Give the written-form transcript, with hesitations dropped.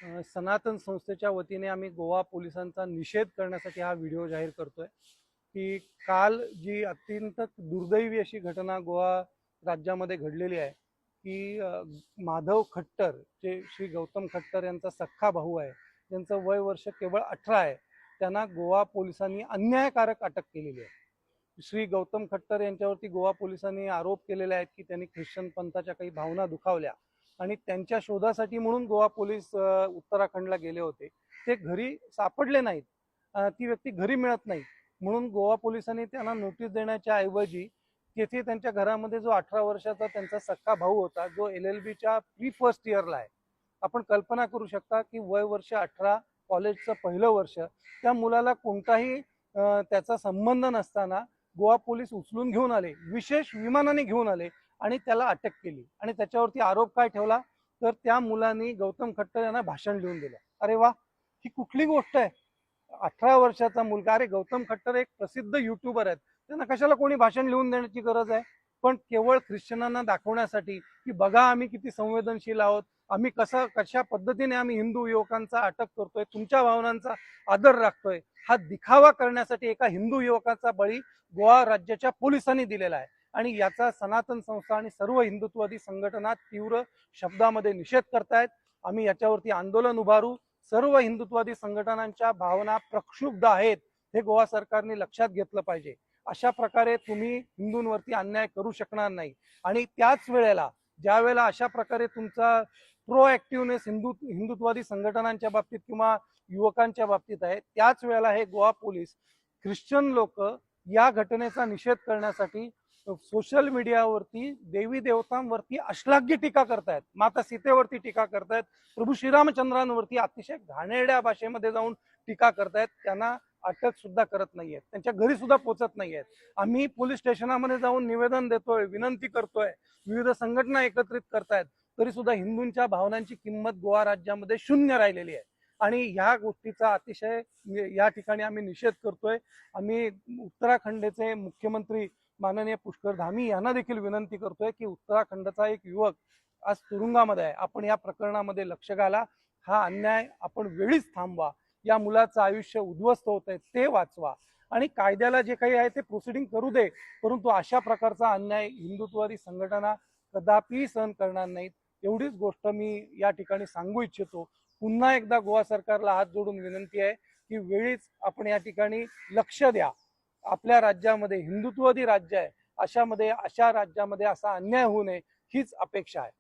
सनातन संस्थेच्या वतीने आम्ही गोवा पोलिसांचा निषेध करण्यासाठी हा व्हिडिओ जाहीर करतोय की काल जी अत्यंत दुर्दैवी अशी घटना गोवा राज्यामध्ये घडलेली आहे की माधव खट्टर जे श्री गौतम खट्टर यांचा सख्खा भाऊ आहे, ज्यांचं वय वर्ष केवळ 18 आहे, त्यांना गोवा पोलिसांनी अन्यायकारक अटक केलेली आहे। श्री गौतम खट्टर यांच्यावरती गोवा पोलिसांनी आरोप केलेले आहेत की त्यांनी ख्रिश्चन पंथाच्या काही भावना दुखावल्या आणि त्यांच्या शोधासाठी म्हणून गोवा पोलीस उत्तराखंडला गेले होते। ते घरी सापडले नाहीत, ती व्यक्ती घरी मिळत नाही, म्हणून गोवा पोलिसांनी त्यांना नोटीस देण्याच्या ऐवजी तेथे त्यांच्या घरामध्ये जो 18 वर्षाचा त्यांचा सख्खा भाऊ होता, जो LLBच्या प्री फर्स्ट इयरला आहे, आपण कल्पना करू शकता की वय वर्ष 18, कॉलेजचं पहिलं वर्ष, त्या मुलाला कोणताही त्याचा संबंध नसताना गोवा पोलीस उचलून घेऊन आले, विशेष विमानाने घेऊन आले आणि त्याला अटक केली। आणि त्याच्यावरती आरोप काय ठेवला तर त्या मुलांनी गौतम खट्टर यांना भाषण लिहून दिलं। अरे वा, ही कुठली गोष्ट आहे? 18 वर्षाचा मुलगा, अरे गौतम खट्टर एक प्रसिद्ध युट्यूबर आहेत, त्यांना कशाला कोणी भाषण लिहून देण्याची गरज आहे? पण केवळ ख्रिश्चनांना दाखवण्यासाठी की बघा आम्ही किती संवेदनशील आहोत, आम्ही कशा पद्धतीने आम्ही हिंदू युवकांचा अटक करतोय, तुमच्या भावनांचा आदर राखतोय, हा दिखावा करण्यासाठी एका हिंदू युवकाचा बळी गोवा राज्याच्या पोलिसांनी दिलेला आहे। आणि याचा सनातन संस्था आणि सर्व हिंदुत्ववादी संघटना तीव्र शब्दामध्ये निषेध करतायत। आम्ही याच्यावरती आंदोलन उभारू। सर्व हिंदुत्ववादी संघटनांच्या भावना प्रक्षुब्ध आहेत, हे गोवा सरकारने लक्षात घेतलं पाहिजे। अशा प्रकारे तुम्ही हिंदूंवरती अन्याय करू शकणार नाही। आणि त्याच वेळेला ज्या वेळेला अशा प्रकारे तुमचा प्रोएक्टिव्हनेस हिंदुत्ववादी संघटनांच्या बाबतीत किंवा युवकांच्या बाबतीत आहे, त्याच वेळेला हे गोवा पोलीस ख्रिश्चन लोक या घटनेचा निषेध करण्यासाठी सोशल मीडियावरती देवी देवतांवरती अश्लाघ्य टीका करतायत, माता सीतेवरती टीका करतायत, प्रभू श्रीरामचंद्रांवरती अतिशय घाणेरड्या भाषेमध्ये जाऊन टीका करतायत। त्यांना अटक सुद्धा करत नाहीयेत, त्यांच्या घरी सुद्धा पोहोचत नाहीयेत। आम्ही पोलीस स्टेशनामध्ये जाऊन निवेदन देतोय, विनंती करतोय, विविध संघटना एकत्रित करतायत, तरी सुद्धा हिंदूंच्या भावनांची किंमत गोवा राज्यामध्ये शून्य राहिलेली आहे। आणि ह्या गोष्टीचा अतिशय या ठिकाणी आम्ही निषेध करतोय। आम्ही उत्तराखंडचे मुख्यमंत्री माननीय पुष्कर धामी यांना देखील विनंती करतोय की उत्तराखंडचा एक युवक आज तुरुंगामध्ये आहे, आपण या प्रकरणामध्ये लक्ष घाला, हा अन्याय आपण वेळीच थांबवा, या मुलाचं आयुष्य उद्ध्वस्त होत आहे ते वाचवा आणि कायद्याला जे काही आहे ते प्रोसिडिंग करू दे, परंतु अशा प्रकारचा अन्याय हिंदुत्ववादी संघटना कदापि सहन करणार नाहीत। एवढीच गोष्ट मी या ठिकाणी सांगू इच्छितो। पुन्हा एकदा गोवा सरकारला हात जोडून विनंती आहे की वेळीच आपण या ठिकाणी लक्ष द्या। आपल्या राज्यामध्ये हिंदुत्ववादी राज्य आहे, अशा राज्यामध्ये असा अन्याय होऊ नये हीच अपेक्षा आहे।